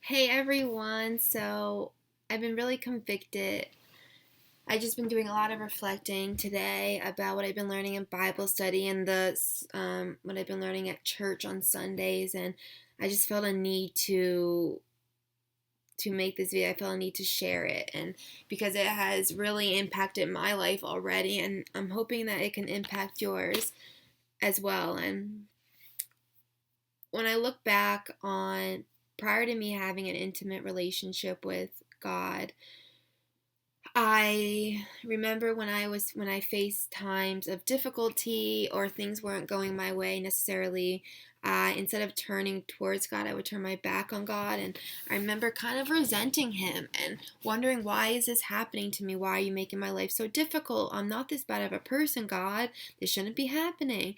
Hey everyone, so I've been really convicted. I've just been doing a lot of reflecting today about what I've been learning in Bible study and what I've been learning at church on Sundays, and I just felt a need to make this video. I felt a need to share it, and because it has really impacted my life already, and I'm hoping that it can impact yours as well. And when I look back on prior to me having an intimate relationship with God, I remember when I faced times of difficulty or things weren't going my way necessarily. Instead of turning towards God, I would turn my back on God, and I remember kind of resenting Him and wondering, why is this happening to me? Why are you making my life so difficult? I'm not this bad of a person, God. This shouldn't be happening.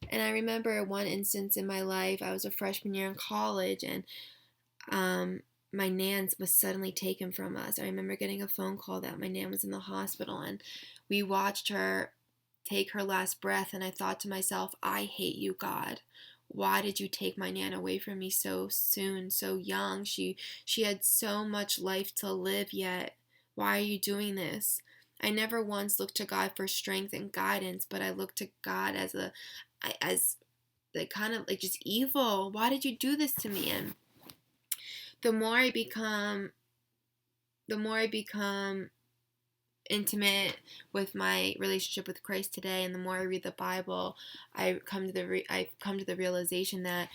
And I remember one instance in my life. I was a freshman year in college, and um, my nan was suddenly taken from us. I remember getting a phone call that my nan was in the hospital, and we watched her take her last breath. And I thought to myself, I hate you, God. Why did you take my nan away from me so soon, so young? She had so much life to live yet. Why are you doing this? I never once looked to God for strength and guidance, but I looked to God as the kind of like just evil. Why did you do this to me? And the more I become the more I become intimate with my relationship with Christ today, and the more I read the Bible, I've come to the realization that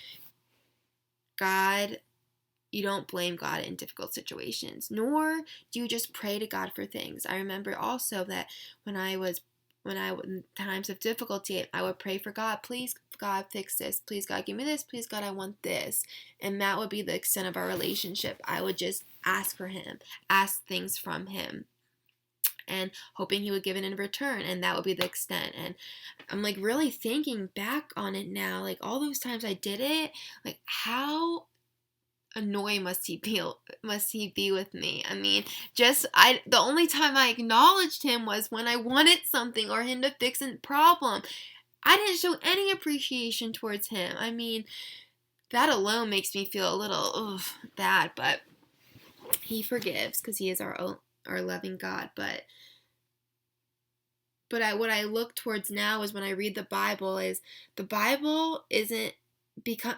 God, you don't blame God in difficult situations, nor do you just pray to God for things. I remember also that when I in times of difficulty, I would pray for God, please God fix this, please God give me this, please God I want this, and that would be the extent of our relationship. I would just ask for Him, ask things from Him, and hoping He would give it in return, and that would be the extent. And I'm like really thinking back on it now, like all those times I did it, like how annoyed must he be with me. I mean, the only time I acknowledged him was when I wanted something or him to fix a problem. I didn't show any appreciation towards him. I mean, that alone makes me feel a little bad, but he forgives because he is our loving God. What I look towards now is when I read the Bible, is the Bible isn't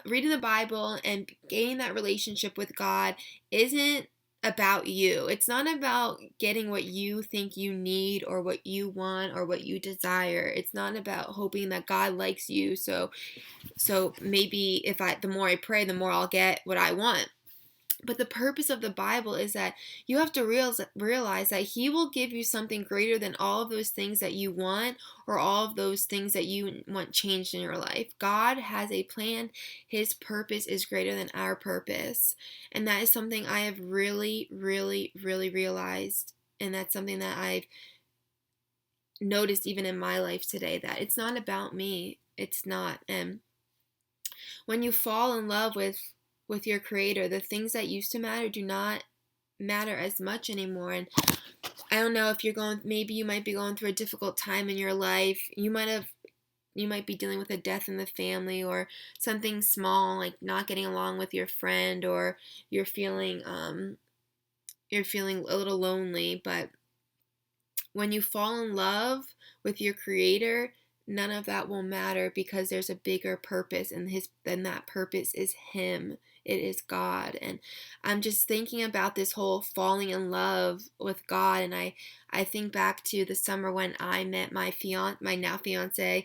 reading the Bible and gaining that relationship with God isn't about you. It's not about getting what you think you need or what you want or what you desire. It's not about hoping that God likes you. So maybe the more I pray, the more I'll get what I want. But the purpose of the Bible is that you have to realize that He will give you something greater than all of those things that you want or all of those things that you want changed in your life. God has a plan. His purpose is greater than our purpose. And that is something I have really, really, really realized. And that's something that I've noticed even in my life today, that it's not about me. It's not. And when you fall in love with your Creator, the things that used to matter do not matter as much anymore. And I don't know if maybe you might be going through a difficult time in your life. You might be dealing with a death in the family, or something small like not getting along with your friend, or you're feeling a little lonely. But when you fall in love with your Creator, none of that will matter, because there's a bigger purpose, and that purpose is Him. It is God. And I'm just thinking about this whole falling in love with God, and I think back to the summer when I met my now fiance,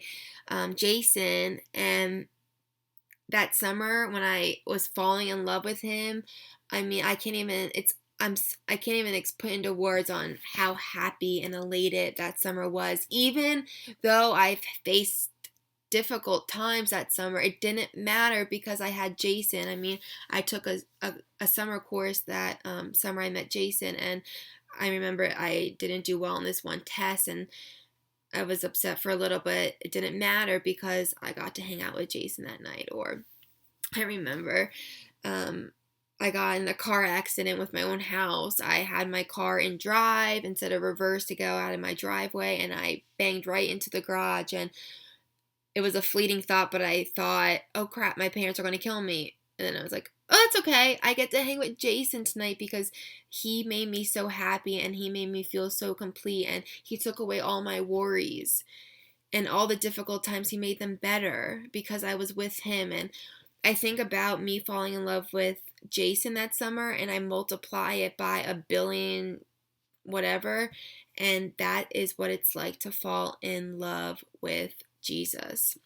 Jason, and that summer when I was falling in love with him, I mean, I can't even put into words on how happy and elated that summer was. Even though I faced difficult times that summer, it didn't matter because I had Jason. I mean, I took a summer course that summer I met Jason, and I remember I didn't do well on this one test, and I was upset for a little bit. It didn't matter because I got to hang out with Jason that night. Or I remember I got in a car accident with my own house. I had my car in drive instead of reverse to go out of my driveway, and I banged right into the garage. And it was a fleeting thought, but I thought, oh crap, my parents are going to kill me. And then I was like, Oh, that's okay. I get to hang with Jason tonight because he made me so happy and he made me feel so complete and he took away all my worries and all the difficult times. He made them better because I was with him. And I think about me falling in love with Jason that summer and I multiply it by a billion whatever, and that is what it's like to fall in love with Jesus.